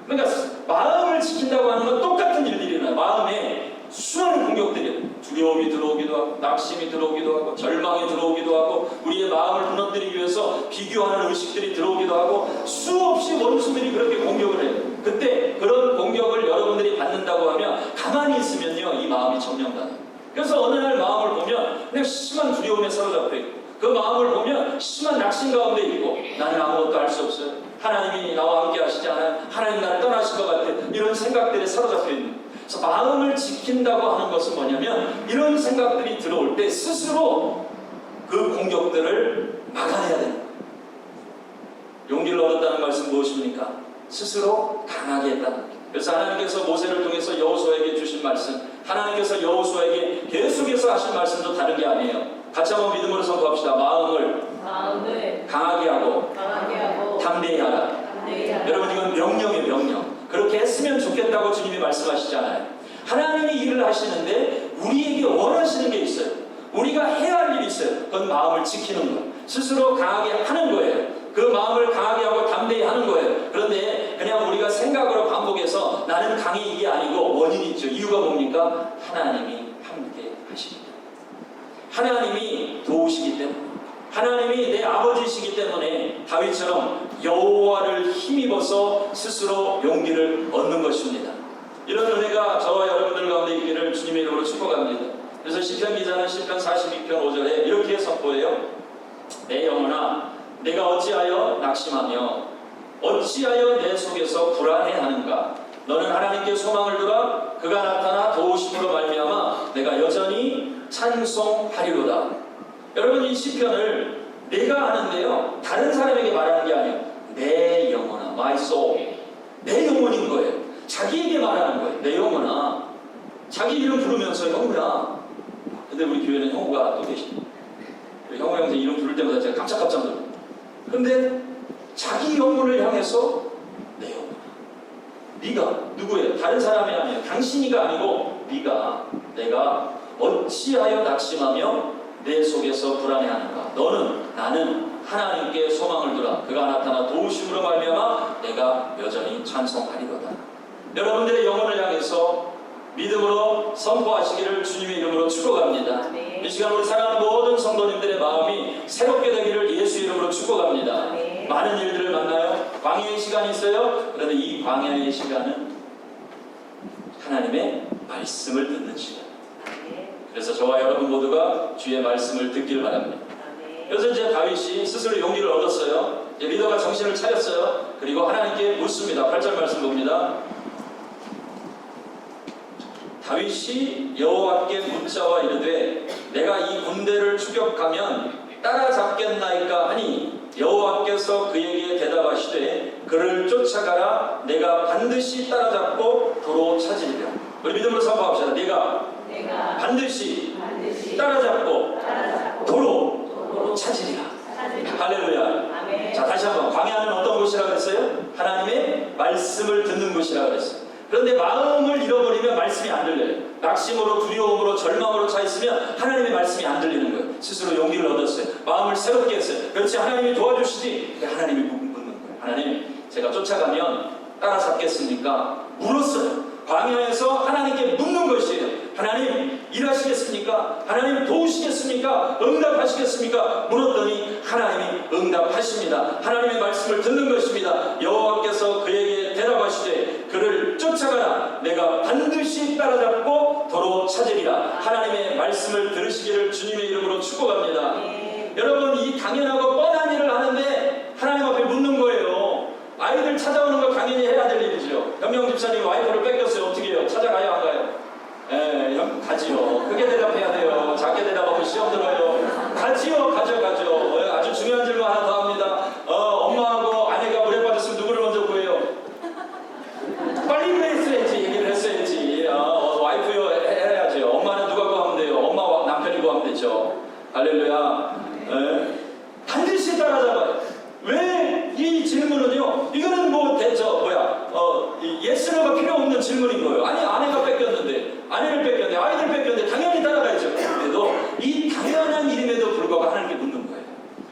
그러니까 마음을 지킨다고 하는 건 똑같은 일들이 일어나요. 마음에 수많은 공격들이, 두려움이 들어오기도 하고 낙심이 들어오기도 하고 절망이 들어오기도 하고 우리의 마음을 무너뜨리기 위해서 비교하는 의식들이 들어오기도 하고 수없이 원수들이 그렇게 공격을 해요. 그때 그런 공격을 여러분들이 받는다고 하면 가만히 있으면요, 이 마음이 점령당해요. 그래서 어느 날 마음을 보면 그냥 심한 두려움에 사로잡혀 있고, 그 마음을 보면 심한 낙심 가운데 있고, 나는 아무것도 할 수 없어요. 하나님이 나와 함께 하시지 않아요. 하나님 나를 떠나실 것 같아. 이런 생각들에 사로잡혀 있는 거예요. 그래서 마음을 지킨다고 하는 것은 뭐냐면 이런 생각들이 들어올 때 스스로 그 공격들을 막아내야 되는 거예요. 용기를 얻었다는 말씀 무엇입니까? 스스로 강하게 했다는 거예요. 그래서 하나님께서 모세를 통해서 여호수아에게 주신 말씀, 하나님께서 여호수아에게 계속해서 하신 말씀도 다른 게 아니에요. 같이 한번 믿음으로 선포합시다. 마음을 강하게 하고 담대히 하라. 여러분, 이건 명령이에요. 명령. 그렇게 했으면 좋겠다고 주님이 말씀하시잖아요. 하나님이 일을 하시는데 우리에게 원하시는 게 있어요. 우리가 해야 할 일이 있어요. 그건 마음을 지키는 거예요. 스스로 강하게 하는 거예요. 그 마음을 강하게 하고 담대히 하는 거예요. 그런데 그런데 그냥 우리가 생각으로 반복해서 나는 강해 이게 아니고 원인이 있죠. 이유가 뭡니까? 하나님이 함께 하십니다. 하나님이 도우시기 때문에, 하나님이 내 아버지시기 때문에 다윗처럼 여호와를 힘입어서 스스로 용기를 얻는 것입니다. 이런 은혜가 저와 여러분들 가운데 있기를 주님의 이름으로 축복합니다. 그래서 시편 기자는 시편 42편 5절에 이렇게 선포해요. 내 영혼아, 내가 어찌하여 낙심하며 어찌하여 내 속에서 불안해하는가? 너는 하나님께 소망을 두라. 그가 나타나 도우심으로 말미암아 내가 여전히 찬송하리로다. 여러분, 이 시편을 내가 하는데요, 다른 사람에게 말하는 게 아니에요. 내 영혼아, my soul, 내 영혼인 거예요. 자기에게 말하는 거예요. 내 영혼아. 자기 이름 부르면서 형우야. 근데 우리 교회는 형우가 또 계십니다. 형우 형제 이름 부를 때마다 제가 깜짝깜짝 놀라요. 근데 자기 영혼을 향해서 내 영혼아, 네가 누구예요? 다른 사람이 아니에요. 당신이가 아니고 네가, 내가 어찌하여 낙심하며 내 속에서 불안해하는가? 나는 하나님께 소망을 두라. 그가 나타나 도우심으로 말미암아 내가 여전히 찬송하리로다. 여러분들의 영혼을 향해서 믿음으로 선포하시기를 주님의 이름으로 축복합니다. 이 시간 우리 사랑하는 모든 성도님들의 마음이 새롭게 되기를 예수 이름으로 축복합니다. 많은 일들을 만나요. 광야의 시간이 있어요. 그런데 이 광야의 시간은 하나님의 말씀을 듣는 시간. 그래서 저와 여러분 모두가 주의 말씀을 듣기를 바랍니다. 그래서 이제 다윗이 스스로 용기를 얻었어요. 이제 리더가 정신을 차렸어요. 그리고 하나님께 묻습니다. 8절 말씀 봅니다. 다윗이 여호와께 묻자와 이르되 내가 이 군대를 추격하면 따라잡겠나이까 하니 여호와께서 그에게 대답하시되 그를 쫓아가라. 내가 반드시 따라잡고 도로 찾으리라. 우리 믿음으로 선포합시다. 내가 반드시 따라잡고 도로 찾으리라. 할렐루야. 자, 다시 한번, 광야는 어떤 곳이라고 그랬어요? 하나님의 말씀을 듣는 곳이라고 그랬어요. 그런데 마음을 잃어버리면 말씀이 안 들려요. 낙심으로, 두려움으로, 절망으로 차 있으면 하나님의 말씀이 안 들리는 거예요. 스스로 용기를 얻었어요. 마음을 새롭게 했어요. 그렇지, 하나님이 도와주시지. 하나님이 묻는 거예요. 하나님, 제가 쫓아가면 따라잡겠습니까? 물었어요. 광야에서 하나님께 묻는 것이에요. 하나님, 일하시겠습니까? 하나님, 도우시겠습니까? 응답하시겠습니까? 물었더니 하나님이 응답하십니다. 하나님의 말씀을 듣는 것입니다. 여호와께서 그에게 대답하시되 그를 쫓아가라. 내가 반드시 따라잡고 도로 찾으리라. 하나님의 말씀을 들으시기를 주님의 이름으로 축복합니다. 여러분, 이 당연하고 뻔한 일을 하는데 하나님 앞에 묻는 거예요. 아이들 찾아오는 거 당연히 해야 될 일이죠. 현명 집사님 와이프를 뺏겼어요. 어떻게 해요? 찾아가요, 안 가요? 형, 가지요. 크게 대답해야 돼요. 작게 대답하고 시험 들어요. 가지요. 가죠. 아주 중요한 질문 하나 더 합니다. 엄마하고 아내가 물에 빠졌으면 누구를 먼저 구해요? 빨리 그랬어야지. 얘기를 했어야지. 와이프요 해야죠. 엄마는 누가 구하면 돼요? 엄마 남편이 구하면 되죠. 할렐루야. 반드시 따라잡아요. 왜 이 질문은요, 이거는 뭐 예스노가 필요 없는 질문인 거예요. 아니, 아내가 뺏겼는데, 아내를 뺏겼는데, 아이들 뺏겼는데 당연히 따라가야죠. 그래도 이 당연한 일임에도 불구하고 하나님께 묻는 거예요.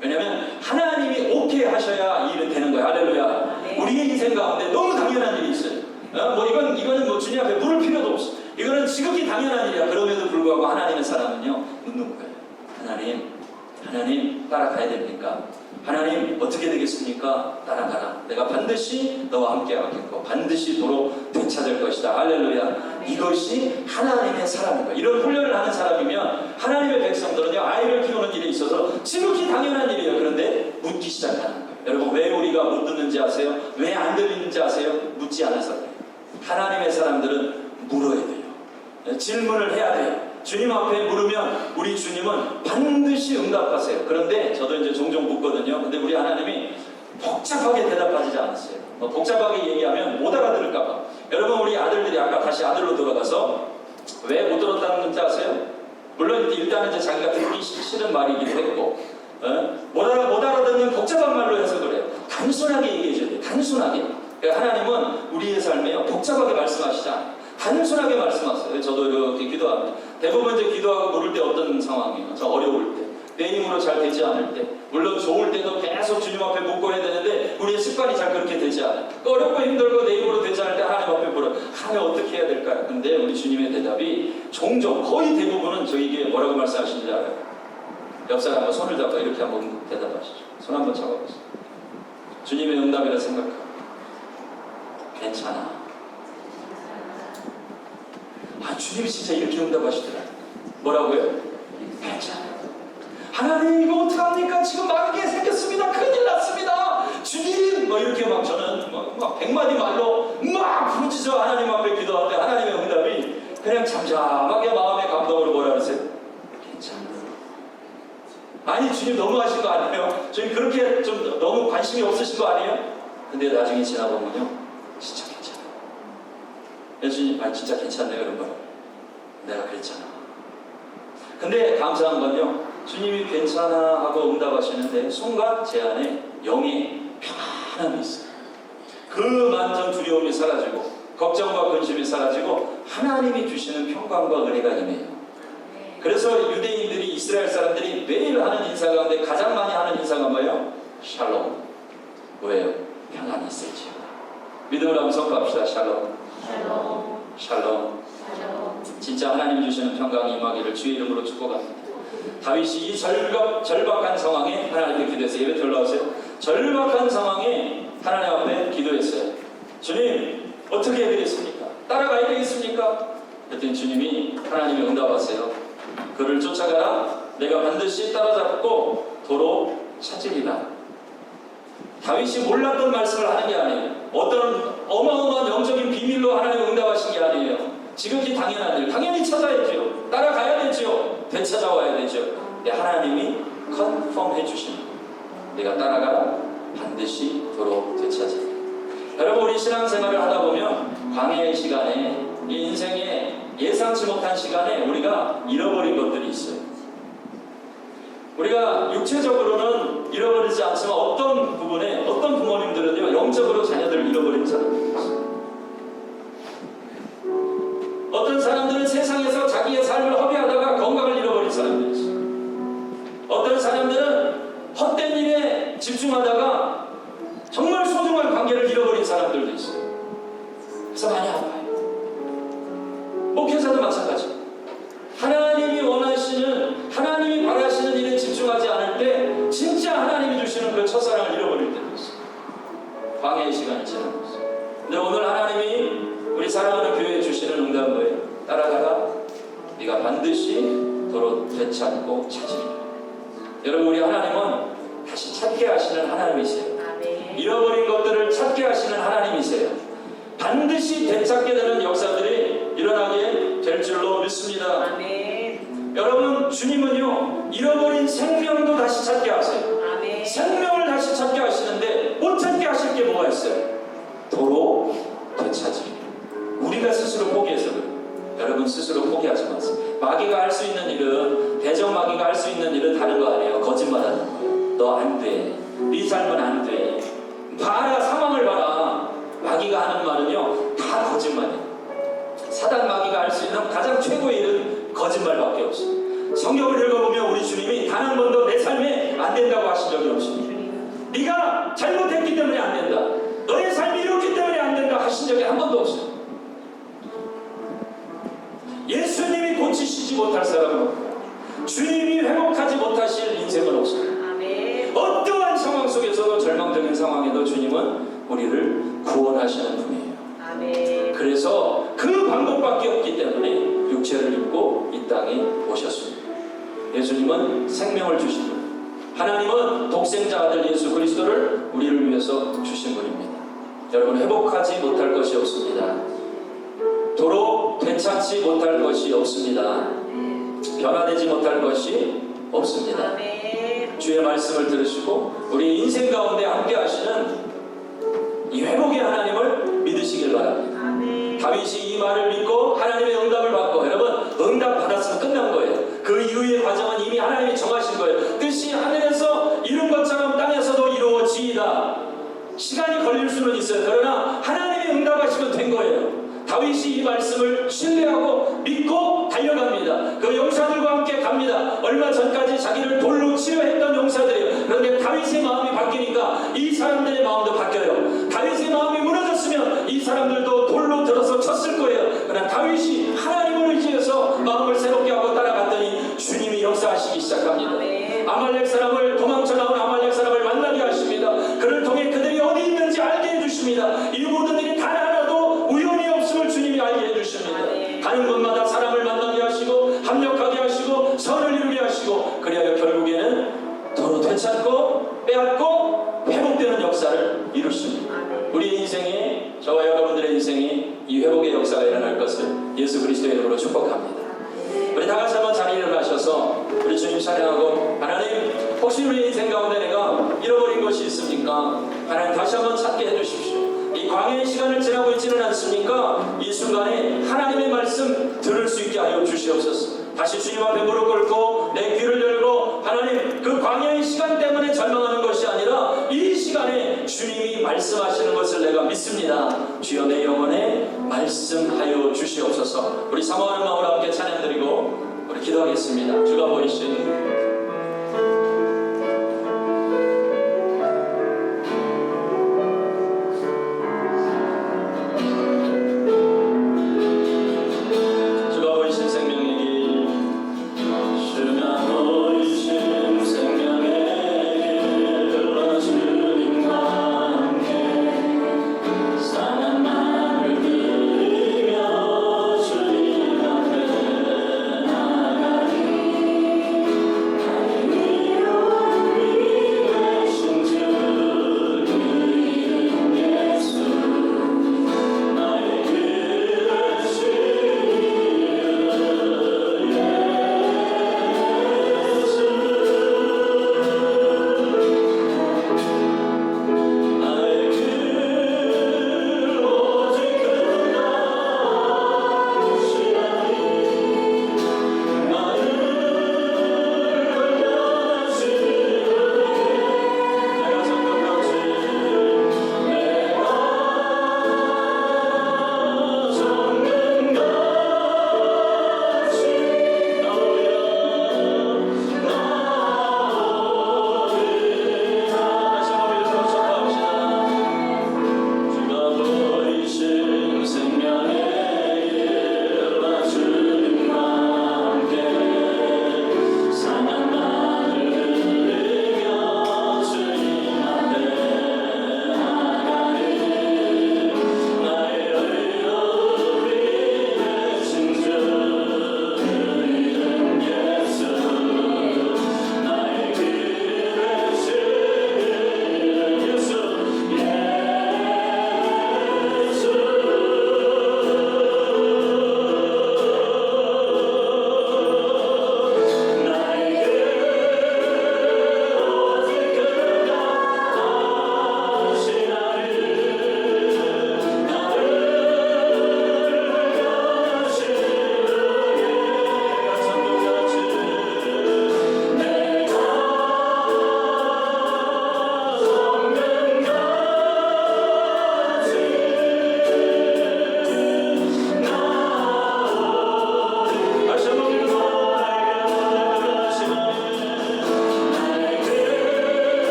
왜냐하면 하나님이 오케이 하셔야 이 일은 되는 거예요. 할렐루야. 우리의 인생 가운데 너무 당연한 일이 있어요. 이거는 뭐 주님 앞에 물을 필요도 없어. 이거는 지극히 당연한 일이야. 그럼에도 불구하고 하나님의 사람은요, 묻는 거예요. 하나님 따라가야 됩니까? 하나님 어떻게 되겠습니까? 따라가라. 내가 반드시 너와 함께 하겠고 반드시 도로 되찾을 것이다. 할렐루야. 이것이 하나님의 사람인 거예요. 이런 훈련을 하는 사람이면 하나님의 백성들은요, 아이를 키우는 일에 있어서 지극히 당연한 일이에요. 그런데 묻기 시작하는 거예요. 여러분, 왜 우리가 못 듣는지 아세요? 왜 안 들리는지 아세요? 묻지 않아서 그래요. 하나님의 사람들은 물어야 돼요. 질문을 해야 돼요. 주님 앞에 물으면 우리 주님은 반드시 응답하세요. 그런데 저도 이제 종종 묻거든요. 근데 우리 하나님이 복잡하게 대답하지 않았어요. 복잡하게 얘기하면 못 알아들을까봐. 여러분, 우리 아들들이 아까 다시 아들로 돌아가서 왜 못 들었다는 건지 아세요? 물론 일단은 이제 자기가 듣기 싫은 말이기도 했고, 못 알아듣는 복잡한 말로 해서 그래요. 단순하게 얘기해줘야 돼요. 단순하게. 하나님은 우리의 삶에요, 복잡하게 말씀하시지 않아요. 단순하게 말씀하세요. 저도 이렇게 기도합니다. 대부분 이제 기도하고 물을 때 어떤 상황이에요? 저 어려울 때. 내 힘으로 잘 되지 않을 때, 물론 좋을 때도 계속 주님 앞에 묻고 해야 되는데 우리의 습관이 잘 그렇게 되지 않아요. 어렵고 힘들고 내 힘으로 되지 않을 때 하나님 앞에 물어요. 하나님 어떻게 해야 될까요? 근데 우리 주님의 대답이 종종, 거의 대부분은 저에게 뭐라고 말씀하시는지 알아요? 옆 사람 한번 손을 잡고 이렇게 한번 대답하시죠. 손 한번 잡아보세요. 주님의 응답이라 생각하고 괜찮아. 주님이 진짜 이렇게 응답하시더라. 뭐라고요? 괜찮아. 하나님 이거 어떡합니까? 지금 마귀가 생겼습니다. 큰일 났습니다. 주님! 이렇게 막 저는 막 100마디 말로 막 부르짖어 하나님 앞에 기도할 때 하나님의 응답이 그냥 잠잠하게 마음의 감동으로 뭐라 그러세요? 괜찮아. 아니 주님 너무하신 거 아니에요? 주님 그렇게 좀 너무 관심이 없으신 거 아니에요? 근데 나중에 지나보면요 진짜 괜찮아. 주님 진짜 괜찮네요. 이런 거 내가 그랬잖아. 근데 감사한 건요 주님이 괜찮아 하고 응답하시는데 순간 제 안에 영의 평안함이 있어요. 그 많던 두려움이 사라지고 걱정과 근심이 사라지고 하나님이 주시는 평강과 은혜가 임해요. 그래서 유대인들이 이스라엘 사람들이 매일 하는 인사 가운데 가장 많이 하는 인사가 뭐예요? 샬롬. 왜요? 평안이 있을지요. 믿음으로 한번 선포합시다. 샬롬. 샬롬. 샬롬. 샬롬. 진짜 하나님 주시는 평강이 임하기를 주의 이름으로 축복합니다. 다윗이 이 절박한 상황에 하나님께 기도했어요. 예배 올라오세요. 절박한 상황에 하나님 앞에 기도했어요. 주님 어떻게 해드리겠습니까? 따라가야 되겠습니까? 그랬더니 주님이 하나님이 응답하세요. 그를 쫓아가라. 내가 반드시 따라잡고 도로 찾으리라. 다윗이 몰랐던 말씀을 하는 게 아니에요. 어떤 어마어마한 영적인 비밀로 하나님 응답하신 게 아니에요. 지극히 당연한 일. 당연히 찾아야죠. 따라가야 되죠. 되찾아와야 되죠. 근데 하나님이 컨펌 해주시는 거예요. 내가 따라가라. 반드시 도로 되찾으리라. 여러분 우리 신앙생활을 하다 보면 광야의 시간에 이 인생에 예상치 못한 시간에 우리가 잃어버린 것들이 있어요. 우리가 육체적으로는 잃어버리지 않지만 어떤 부분에 어떤 부모님들은요 영적으로 자녀들을 잃어버린 사람들이 있어요. 어떤 사람들은 세상에서 자기의 삶을 허비하다가 건강을 잃어버린 사람들이 있어요. 어떤 사람들은 헛된 일에 집중하다가 정말 소중한 관계를 잃어버린 사람들도 있어요. 그래서 많이 아파요. 목회자도 마찬가지. 하나님이 원하시는, 하나님이 바라시는 일에 집중하지 않을 때 진짜 하나님이 주시는 그 첫사랑을 잃어버릴 때도 있어요. 광야의 시간이 지나고 있어요. 근데 오늘 하나님이 우리 사랑하는 교회에 주시는 응답은 뭐예요? 따라가라. 네가 반드시 도로 되찾고 찾으리라. 여러분 우리 하나님은 다시 찾게 하시는 하나님이세요. 잃어버린 것들을 찾게 하시는 하나님이세요. 반드시 되찾게 되는 역사들이 일어나게 될 줄로 믿습니다. 아멘. 여러분 주님은요 잃어버린 생명도 다시 찾게 하세요. 아멘. 생명을 다시 찾게 하시는데 못 찾게 하실 게 뭐가 있어요? 도로 되찾으리. 우리가 스스로 포기해서 그래요. 여러분 스스로 포기하지 마세요. 마귀가 할 수 있는 일은, 대적 마귀가 할 수 있는 일은 다른 거 아니에요. 거짓말하는 거예요. 너 안 돼. 네 삶은 안 돼. 봐라 상황을 봐라. 마귀가 하는 말은요 다 거짓말이에요. 사단 마귀가 할 수 있는 가장 최고의 일은 거짓말밖에 없어요. 성경을 읽어보면 우리 주님이 단 한 번도 내 삶에 안 된다고 하신 적이 없습니다. 네가 잘못했기 때문에 안 된다. 너의 삶이 이렇기 때문에 안 된다 하신 적이 한 번도 없어요. 예수님이 고치시지 못할 사람은 없고 주님이 회복하지 못하실 인생은 없어요. 아멘. 어떠한 상황 속에서도 절망적인 상황에도 주님은 우리를 구원하시는 분이에요. 아멘. 그래서 그 방법밖에 없기 때문에 육체를 입고 이 땅에 오셨습니다. 예수님은 생명을 주신 분, 하나님은 독생자 아들 예수 그리스도를 우리를 위해서 주신 분입니다. 여러분 회복하지 못할 것이 없습니다. 도로 되찾지 못할 것이 없습니다. 변화되지 못할 것이 없습니다. 아멘. 주의 말씀을 들으시고 우리 인생 가운데 함께 하시는 이 회복의 하나님을 믿으시길 바랍니다. 아멘. 다윗이 이 말을 믿고 하나님의 응답을 받고, 여러분 응답 받았으면 끝난 거예요. 그 이후의 과정은 이미 하나님이 정하신 거예요. 뜻이 하늘에서 이룬 것처럼 땅에서도 이루어지이다. 시간이 걸릴 수는 있어요. 그러나 하나님이 응답하시면 된 거예요. 다윗이 이 말씀을 신뢰하고 믿고 달려갑니다. 그 용사들과 함께 갑니다. 얼마 전까지 자기를 돌로 치려했던 용사들이에요. 그런데 다윗의 마음이 바뀌니까 이 사람들의 마음도 바뀌어요. 다윗의 마음이 무너졌으면 이 사람들도 돌로 들어서 쳤을 거예요. 그러나 다윗이 하나님을 의지해서 마음을 새롭게 하고 따라갔더니 주님이 역사하시기 시작합니다. 아말렉 사람을 도망쳐 나온 아말렉 사람을 만나게 하십니다. 그를 통해 그들이 어디 있는지 알게 해주십니다. 이 모든 일이 단 하나도 우연이 없음을 주님이 알게 해주십니다. 가는 곳마다 사람을 만나게 하시고 합력하게 하시고 선을 이루게 하시고 그리하여 결국에는 도로 되찾고 빼앗고 회복되는 역사를 이루십니다. 우리 인생에 저와 여러분들의 인생에 이 회복의 역사가 일어날 것을 예수 그리스도의 이름으로 축복합니다. 우리 다 같이 한번 자리에 일어나셔서 우리 주님 찬양하고 하나님 혹시 우리 인생 가운데 내가 잃어버린 것이 있습니까? 하나님 다시 한번 찾게 해주십시오. 이 광야의 시간을 지나고 있지는 않습니까? 이 순간에 하나님의 말씀 들을 수 있게 하여 주시옵소서. 다시 주님 앞에 무릎 꿇고 내 귀를 열고 하나님 그 광야의 시간 때문에 절망하는 것이 아니라 이 시간에 주님이 말씀하시는 것을 내가 믿습니다. 주여 내 영혼에 말씀하여 주시옵소서. 우리 사모하는 마음으로 함께 찬양드리고 우리 기도하겠습니다. 주가 보이신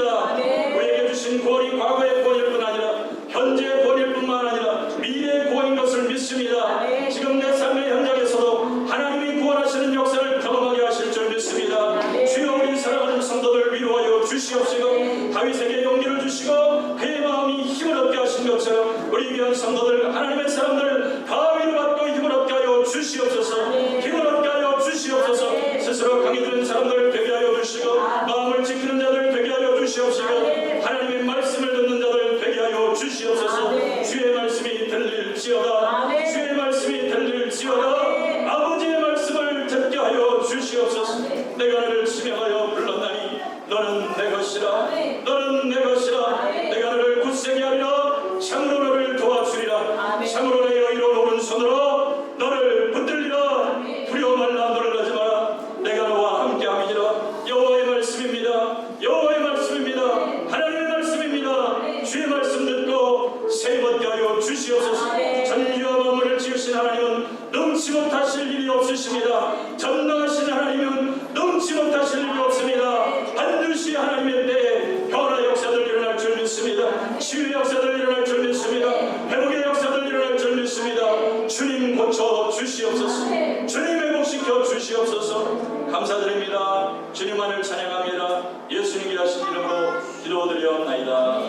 믿습니다. 우리에게 주신 구원이 과거의 구원일 뿐 아니라 현재의 구원일 뿐만 아니라 미래의 구원인 것을 믿습니다. 지금 내 삶의 현장에서도 하나님이 구원하시는 역사를 경험하게 하실 줄 믿습니다. 주여 우리 사랑하는 성도들 위로하여 주시옵시고 다윗에게 용기를 주시고 그의 마음이 힘을 얻게 하신 것처럼 우리 귀한 성도들 하나님의 사람들 다 위로받고 힘을 얻게 하여 주시옵소서. 힘을 얻게 하여 주시옵소서. 스스로 강해지는 사람들 되게 하여 주시고 마음을 지키는 자들 되게 하여 주시옵시고 하나님의 말씀을 듣는 자들 되게 하여 주시옵소서. 주의 말씀이 들릴지어다. 주의 말씀이 들릴지어다. 아버지의 말씀을 듣게 하여 주시옵소서. 내가 너를 지명하여 불렀나니 너는 내 것이라. 너는 내 것이라. 내가 너를 굳세게 하리라. 참으로 너를 도와주리라. 참으로 내 여의로운 오른손으로 너를 붙들리라. 두려워 말라. 너를 하지 마라. 내가 너와 함께 함이니라. 여호와의 말씀입니다. 여호와의 말씀입니다. 하나님의 말씀입니다. 주의 말씀 듣고 세임받게 하여 주시옵소서. 전지와 만물을 지으신 하나님은 넘치 못하실 일이 없으십니다. 전능하신 하나님은 넘치 못하실 일이 없습니다. 반드시 하나님의 때에 변화 역사들 일어날 줄 믿습니다. 치유의 역사들 일어날 줄 믿습니다. 회복의 역사들 일어날 줄 믿습니다. 주님 고쳐 주시옵소서. 주님 회복시켜 주시옵소서. 감사드립니다. 주님만을 찬양합니다. 예수님 귀하신 이름으로 기도드리옵나이다.